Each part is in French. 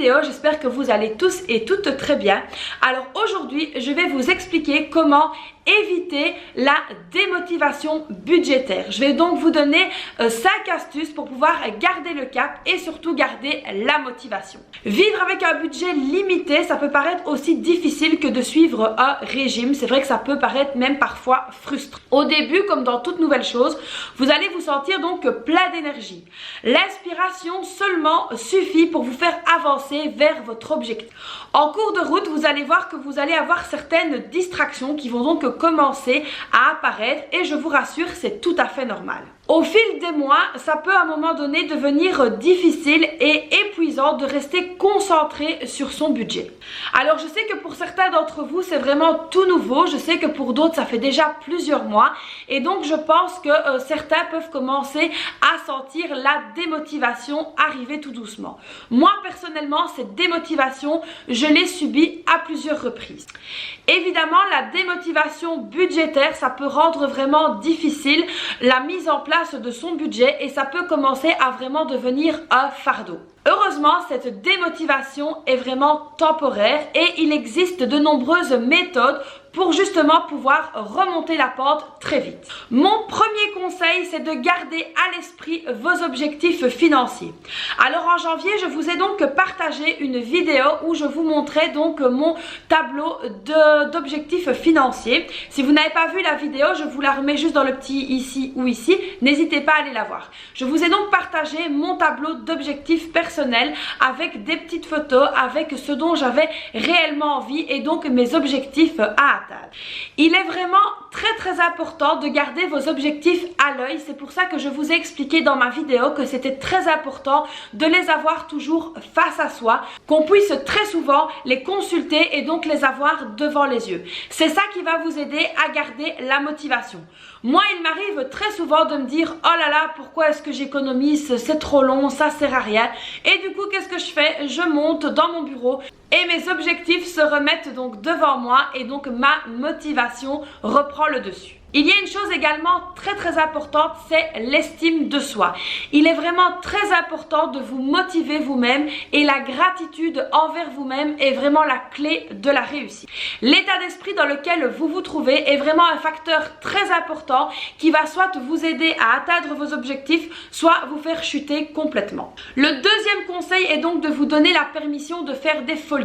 vidéo. J'espère que vous allez tous et toutes très bien. Alors aujourd'hui, je vais vous expliquer comment éviter la démotivation budgétaire. Je vais donc vous donner 5 astuces pour pouvoir garder le cap et surtout garder la motivation. Vivre avec un budget limité, ça peut paraître aussi difficile que de suivre un régime. C'est vrai que ça peut paraître même parfois frustrant. Au début, comme dans toute nouvelle chose, vous allez vous sentir donc plein d'énergie. L'inspiration seulement suffit pour vous faire avancer vers votre objectif. En cours de route, vous allez voir que vous allez avoir certaines distractions qui vont donc commencer à apparaître et je vous rassure, c'est tout à fait normal. Au fil des mois, ça peut à un moment donné devenir difficile et épuisant de rester concentré sur son budget. Alors je sais que pour certains d'entre vous, c'est vraiment tout nouveau. Je sais que pour d'autres, ça fait déjà plusieurs mois. Et donc je pense que certains peuvent commencer à sentir la démotivation arriver tout doucement. Moi personnellement, cette démotivation, je l'ai subie à plusieurs reprises. Évidemment, la démotivation budgétaire, ça peut rendre vraiment difficile la mise en place de son budget et ça peut commencer à vraiment devenir un fardeau. Heureusement, cette démotivation est vraiment temporaire et il existe de nombreuses méthodes pour justement pouvoir remonter la pente très vite. Mon premier conseil, c'est de garder à l'esprit vos objectifs financiers. Alors en janvier, je vous ai donc partagé une vidéo où je vous montrais donc mon tableau d'objectifs financiers. Si vous n'avez pas vu la vidéo, je vous la remets juste dans le petit ici ou ici. N'hésitez pas à aller la voir. Je vous ai donc partagé mon tableau d'objectifs personnels avec des petites photos, avec ce dont j'avais réellement envie et donc mes objectifs à atteindre. Il est vraiment très important de garder vos objectifs à l'œil. C'est pour ça que je vous ai expliqué dans ma vidéo que c'était très important de les avoir toujours face à soi, qu'on puisse très souvent les consulter et donc les avoir devant les yeux. C'est ça qui va vous aider à garder la motivation. Moi, il m'arrive très souvent de me dire « Oh là là, pourquoi est-ce que j'économise? C'est trop long, ça sert à rien. » Et du coup, qu'est-ce que je fais? Je monte dans mon bureau et mes objectifs se remettent donc devant moi et donc ma motivation reprend le dessus. Il y a une chose également très importante, c'est l'estime de soi. Il est vraiment très important de vous motiver vous-même et la gratitude envers vous-même est vraiment la clé de la réussite. L'état d'esprit dans lequel vous vous trouvez est vraiment un facteur très important qui va soit vous aider à atteindre vos objectifs, soit vous faire chuter complètement. Le deuxième conseil est donc de vous donner la permission de faire des folies.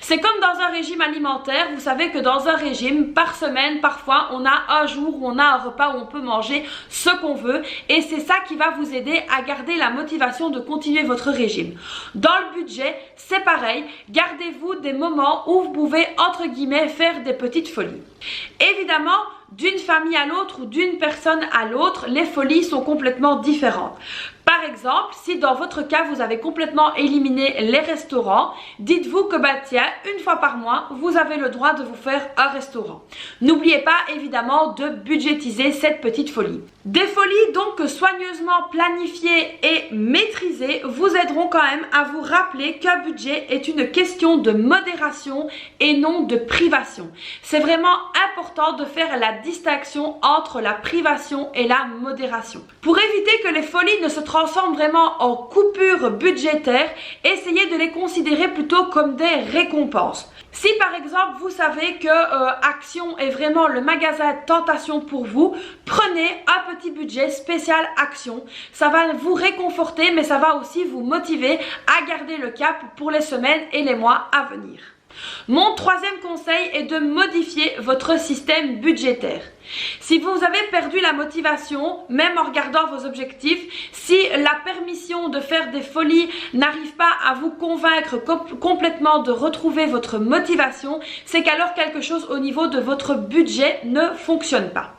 C'est comme dans un régime alimentaire, vous savez que dans un régime, par semaine, parfois, on a un jour où on a un repas où on peut manger ce qu'on veut et c'est ça qui va vous aider à garder la motivation de continuer votre régime. Dans le budget, c'est pareil, gardez-vous des moments où vous pouvez entre guillemets faire des petites folies. Évidemment, d'une famille à l'autre ou d'une personne à l'autre, les folies sont complètement différentes. Par exemple, si dans votre cas, vous avez complètement éliminé les restaurants, dites-vous que tiens, une fois par mois, vous avez le droit de vous faire un restaurant. N'oubliez pas évidemment de budgétiser cette petite folie. Des folies donc soigneusement planifiées et maîtrisées vous aideront quand même à vous rappeler qu'un budget est une question de modération et non de privation. C'est vraiment important de faire la distinction entre la privation et la modération. Pour éviter que les folies ne se transforment vraiment en coupures budgétaires, essayez de les considérer plutôt comme des récompenses. Si par exemple vous savez que Action est vraiment le magasin tentation pour vous, prenez un petit budget spécial Action. Ça va vous réconforter mais ça va aussi vous motiver à garder le cap pour les semaines et les mois à venir. Mon troisième conseil est de modifier votre système budgétaire. Si vous avez perdu la motivation, même en regardant vos objectifs, si la permission de faire des folies n'arrive pas à vous convaincre complètement de retrouver votre motivation, c'est qu'alors quelque chose au niveau de votre budget ne fonctionne pas.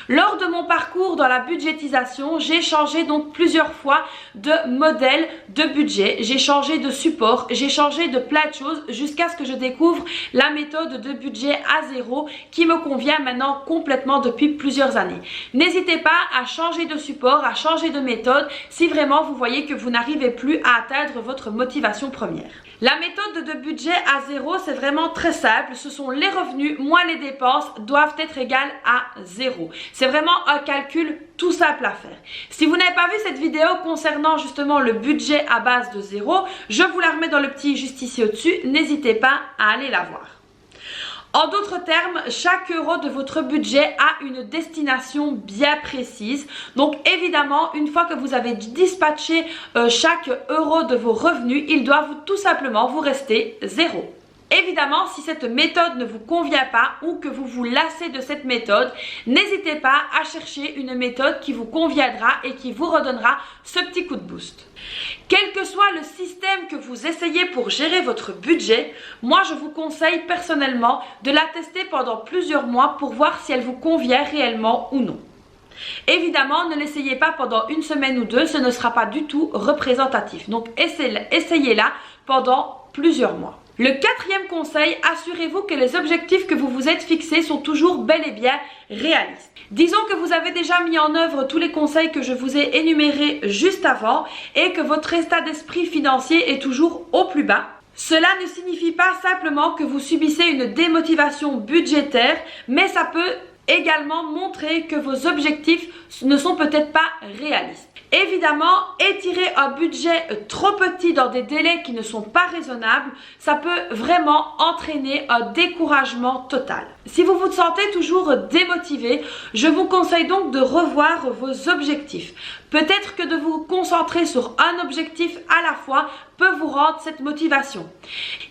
Lors de mon parcours dans la budgétisation, j'ai changé donc plusieurs fois de modèle de budget, j'ai changé de support, j'ai changé de plein de choses jusqu'à ce que je découvre la méthode de budget à zéro qui me convient maintenant complètement depuis plusieurs années. N'hésitez pas à changer de support, à changer de méthode si vraiment vous voyez que vous n'arrivez plus à atteindre votre motivation première. La méthode de budget à zéro, c'est vraiment très simple. Ce sont les revenus moins les dépenses doivent être égales à zéro. C'est vraiment un calcul tout simple à faire. Si vous n'avez pas vu cette vidéo concernant justement le budget à base de zéro, je vous la remets dans le petit juste ici au-dessus. N'hésitez pas à aller la voir. En d'autres termes, chaque euro de votre budget a une destination bien précise. Donc évidemment, une fois que vous avez dispatché chaque euro de vos revenus, il doit tout simplement vous rester zéro. Évidemment, si cette méthode ne vous convient pas ou que vous vous lassez de cette méthode, n'hésitez pas à chercher une méthode qui vous conviendra et qui vous redonnera ce petit coup de boost. Quel que soit le système que vous essayez pour gérer votre budget, moi je vous conseille personnellement de la tester pendant plusieurs mois pour voir si elle vous convient réellement ou non. Évidemment, ne l'essayez pas pendant une semaine ou deux, ce ne sera pas du tout représentatif. Donc essayez-la pendant plusieurs mois. Le quatrième conseil, assurez-vous que les objectifs que vous vous êtes fixés sont toujours bel et bien réalistes. Disons que vous avez déjà mis en œuvre tous les conseils que je vous ai énumérés juste avant et que votre état d'esprit financier est toujours au plus bas. Cela ne signifie pas simplement que vous subissez une démotivation budgétaire, mais ça peut également montrer que vos objectifs ne sont peut-être pas réalistes. Évidemment, étirer un budget trop petit dans des délais qui ne sont pas raisonnables, ça peut vraiment entraîner un découragement total. Si vous vous sentez toujours démotivé, je vous conseille donc de revoir vos objectifs. Peut-être que de vous concentrer sur un objectif à la fois peut vous rendre cette motivation.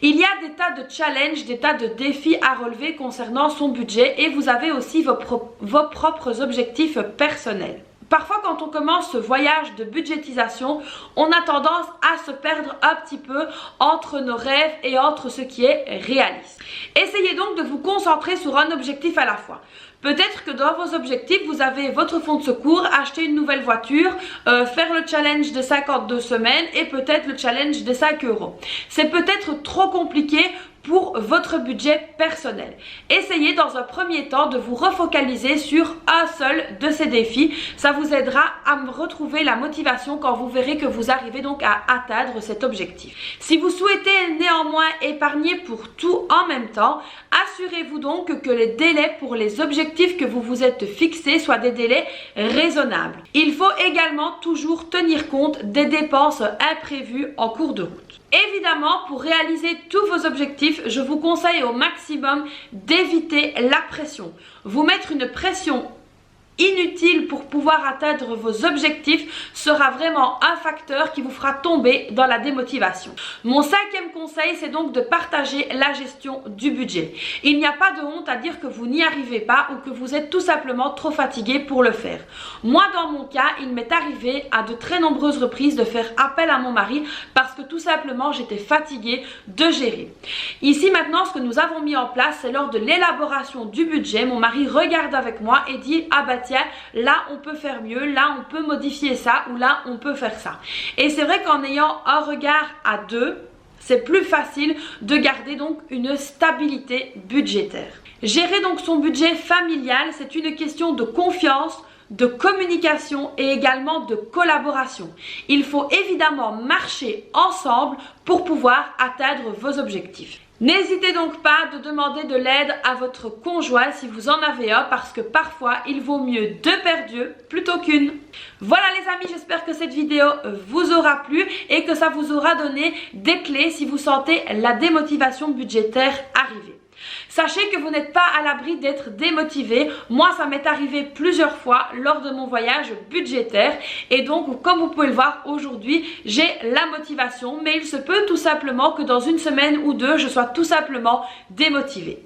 Il y a des tas de challenges, des tas de défis à relever concernant son budget et vous avez aussi vos propres objectifs personnels. Parfois, quand on commence ce voyage de budgétisation, on a tendance à se perdre un petit peu entre nos rêves et entre ce qui est réaliste. Essayez donc de vous concentrer sur un objectif à la fois. Peut-être que dans vos objectifs, vous avez votre fonds de secours, acheter une nouvelle voiture, faire le challenge de 52 semaines et peut-être le challenge des 5 euros. C'est peut-être trop compliqué pour votre budget personnel. Essayez dans un premier temps de vous refocaliser sur un seul de ces défis. Ça vous aidera à retrouver la motivation quand vous verrez que vous arrivez donc à atteindre cet objectif. Si vous souhaitez néanmoins épargner pour tout en même temps, assurez-vous donc que les délais pour les objectifs que vous vous êtes fixés soient des délais raisonnables. Il faut également toujours tenir compte des dépenses imprévues en cours de route. Évidemment, pour réaliser tous vos objectifs, je vous conseille au maximum d'éviter la pression. Vous mettre une pression inutile pour pouvoir atteindre vos objectifs sera vraiment un facteur qui vous fera tomber dans la démotivation. Mon cinquième conseil, c'est donc de partager la gestion du budget. Il n'y a pas de honte à dire que vous n'y arrivez pas ou que vous êtes tout simplement trop fatigué pour le faire. Moi, dans mon cas, il m'est arrivé à de très nombreuses reprises de faire appel à mon mari parce que tout simplement, j'étais fatiguée de gérer. Ici, maintenant, ce que nous avons mis en place, c'est lors de l'élaboration du budget, mon mari regarde avec moi et dit « Ah bah tiens, là on peut faire mieux, là on peut modifier ça ou là on peut faire ça ». Et c'est vrai qu'en ayant un regard à deux, c'est plus facile de garder donc une stabilité budgétaire. Gérer donc son budget familial, c'est une question de confiance, de communication et également de collaboration. Il faut évidemment marcher ensemble pour pouvoir atteindre vos objectifs. N'hésitez donc pas de demander de l'aide à votre conjoint si vous en avez un parce que parfois il vaut mieux deux perdus plutôt qu'une. Voilà les amis, j'espère que cette vidéo vous aura plu et que ça vous aura donné des clés si vous sentez la démotivation budgétaire arriver. Sachez que vous n'êtes pas à l'abri d'être démotivé. Moi, ça m'est arrivé plusieurs fois lors de mon voyage budgétaire. Et donc, comme vous pouvez le voir aujourd'hui, j'ai la motivation. Mais il se peut tout simplement que dans une semaine ou deux, je sois tout simplement démotivée.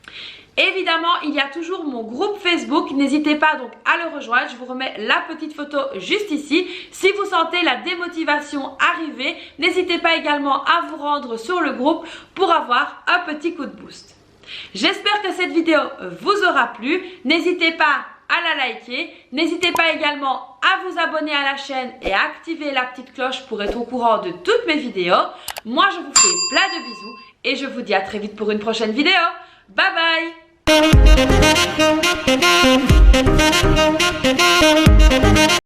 Évidemment, il y a toujours mon groupe Facebook, n'hésitez pas donc à le rejoindre, je vous remets la petite photo juste ici. Si vous sentez la démotivation arriver, n'hésitez pas également à vous rendre sur le groupe pour avoir un petit coup de boost. J'espère que cette vidéo vous aura plu, n'hésitez pas à la liker, n'hésitez pas également à vous abonner à la chaîne et à activer la petite cloche pour être au courant de toutes mes vidéos. Moi je vous fais plein de bisous et je vous dis à très vite pour une prochaine vidéo. Bye bye.